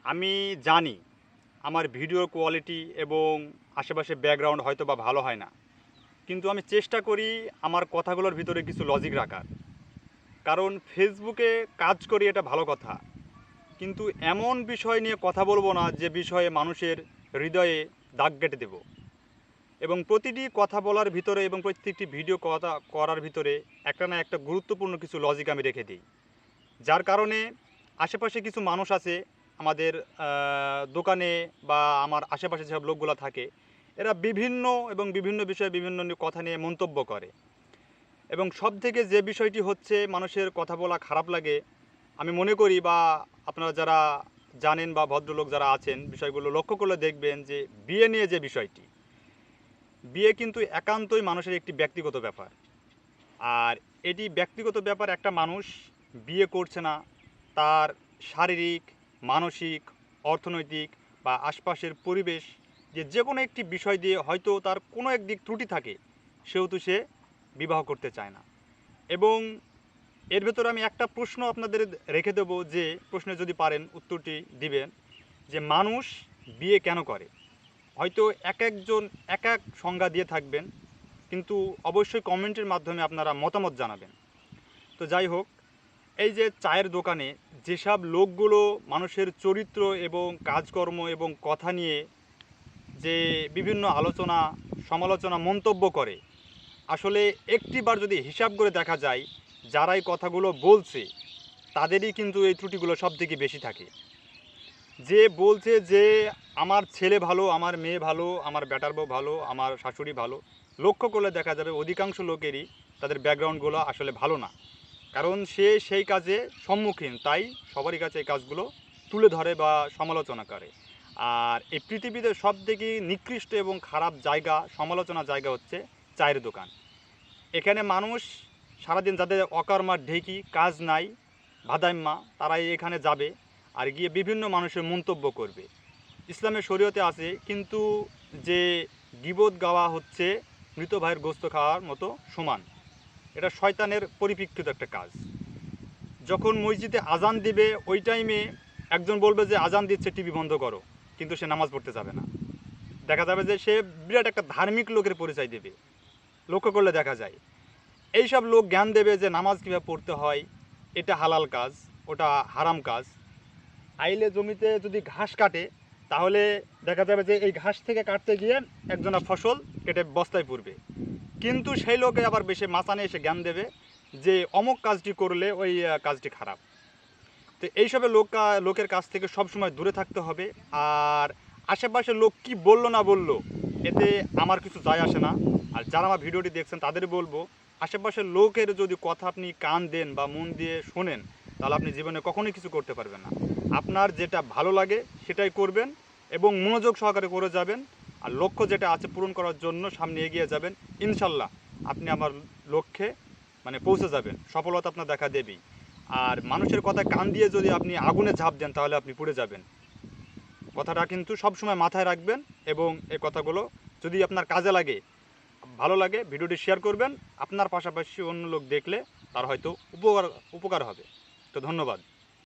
আমি জানি আমার ভিডিওর কোয়ালিটি এবং আশেপাশে ব্যাকগ্রাউন্ড হয়তো বা ভালো হয় না, কিন্তু আমি চেষ্টা করি আমার কথাগুলোর ভিতরে কিছু লজিক রাখার। কারণ ফেসবুকে কাজ করি এটা ভালো কথা, কিন্তু এমন বিষয় নিয়ে কথা বলবো না যে বিষয়ে মানুষের হৃদয়ে দাগ কেটে দেব। এবং প্রতিটি কথা বলার ভিতরে এবং প্রত্যেকটি ভিডিও কথা করার ভিতরে একটা না একটা গুরুত্বপূর্ণ কিছু লজিক আমি রেখে দিই। যার কারণে আশেপাশে কিছু মানুষ আছে আমাদের দোকানে বা আমার আশেপাশে যেসব লোকগুলো থাকে, এরা বিভিন্ন এবং বিভিন্ন বিষয়ে বিভিন্ন কথা নিয়ে মন্তব্য করে। এবং সব থেকে যে বিষয়টি হচ্ছে মানুষের কথা বলা খারাপ লাগে, আমি মনে করি বা আপনারা যারা জানেন বা ভদ্রলোক যারা আছেন বিষয়গুলো লক্ষ্য করলে দেখবেন যে বিয়ে নিয়ে যে বিষয়টি, বিয়ে কিন্তু একান্তই মানুষের একটি ব্যক্তিগত ব্যাপার। আর এটি ব্যক্তিগত ব্যাপার। একটা মানুষ বিয়ে করছে না, তার শারীরিক, মানসিক, অর্থনৈতিক বা আশপাশের পরিবেশ যে কোনো একটি বিষয় দিয়ে হয়তো তার কোনো এক দিক ত্রুটি থাকে, সেহেতু সে বিবাহ করতে চায় না। এবং এর ভেতরে আমি একটা প্রশ্ন আপনাদের রেখে দেবো, যে প্রশ্নে যদি পারেন উত্তরটি দিবেন, যে মানুষ বিয়ে কেন করে। হয়তো এক একজন এক এক সংজ্ঞা দিয়ে থাকবেন, কিন্তু অবশ্যই কমেন্টের মাধ্যমে আপনারা মতামত জানাবেন। তো যাই হোক, এই যে চায়ের দোকানে যেসব লোকগুলো মানুষের চরিত্র এবং কাজকর্ম এবং কথা নিয়ে যে বিভিন্ন আলোচনা, সমালোচনা, মন্তব্য করে, আসলে একটিবার যদি হিসাব করে দেখা যায়, যারা এই কথাগুলো বলছে তাদেরই কিন্তু এই ত্রুটিগুলো সব থেকে বেশি থাকে। যে বলছে যে আমার ছেলে ভালো, আমার মেয়ে ভালো, আমার বেটার বউ ভালো, আমার শাশুড়ি ভালো, লক্ষ্য করলে দেখা যাবে অধিকাংশ লোকেরই তাদের ব্যাকগ্রাউন্ডগুলো আসলে ভালো না। কারণ সে সেই কাজে সম্মুখীন, তাই সবারই কাছে এই কাজগুলো তুলে ধরে বা সমালোচনা করে। আর এই পৃথিবীতে সব থেকে নিকৃষ্ট এবং খারাপ জায়গা, সমালোচনার জায়গা হচ্ছে চায়ের দোকান। এখানে মানুষ সারাদিন, যাদের অকর্মার ঢেকি, কাজ নাই, ভাদাইম্মা, তারাই এখানে যাবে আর গিয়ে বিভিন্ন মানুষের মন্তব্য করবে। ইসলামের শরীয়তে আছে, কিন্তু যে গীবত গাওয়া হচ্ছে মৃত ভাইয়ের গোস্ত খাওয়ার মতো সমান। এটা শয়তানের পরিপ্রেক্ষিত একটা কাজ। যখন মসজিদে আজান দিবে ওই টাইমে একজন বলবে যে আজান দিচ্ছে, টিভি বন্ধ করো, কিন্তু সে নামাজ পড়তে যাবে না। দেখা যাবে যে সে বিরাট একটা ধার্মিক লোকের পরিচয় দেবে। লক্ষ্য করলে দেখা যায় এইসব লোক জ্ঞান দেবে যে নামাজ কীভাবে পড়তে হয়, এটা হালাল কাজ, ওটা হারাম কাজ। আইলে জমিতে যদি ঘাস কাটে, তাহলে দেখা যাবে যে এই ঘাস থেকে কাটতে গিয়ে একজনা ফসল কেটে বস্তায় পুরবে। কিন্তু সেই লোকে আবার বেশি মাচানে এসে জ্ঞান দেবে যে অমুক কাজটি করলে ওই কাজটি খারাপ। তো এইসবের লোকের কাছ থেকে সবসময় দূরে থাকতে হবে। আর আশেপাশের লোক কি বললো না বললো, এতে আমার কিছু যায় আসে না। আর যারা আমার ভিডিওটি দেখছেন তাদের বলবো, আশেপাশের লোকের যদি কথা আপনি কান দেন বা মন দিয়ে শোনেন, তাহলে আপনি জীবনে কখনোই কিছু করতে পারবেন না। আপনার যেটা ভালো লাগে সেটাই করবেন এবং মনোযোগ সহকারে করে যাবেন। আর লক্ষ্য যেটা আছে পূরণ করার জন্য সামনে এগিয়ে যাবেন। ইনশাল্লাহ আপনি আমার লক্ষ্যে পৌঁছে যাবেন, সফলতা আপনার দেখা দেবেই। আর মানুষের কথা কান দিয়ে যদি আপনি আগুনে ঝাঁপ দেন, তাহলে আপনি পুড়ে যাবেন। কথাটা কিন্তু সবসময় মাথায় রাখবেন। এবং এই কথাগুলো যদি আপনার কাজে লাগে, ভালো লাগে, ভিডিওটি শেয়ার করবেন। আপনার পাশাপাশি অন্য লোক দেখলে তার হয়তো উপকার হবে। তো ধন্যবাদ।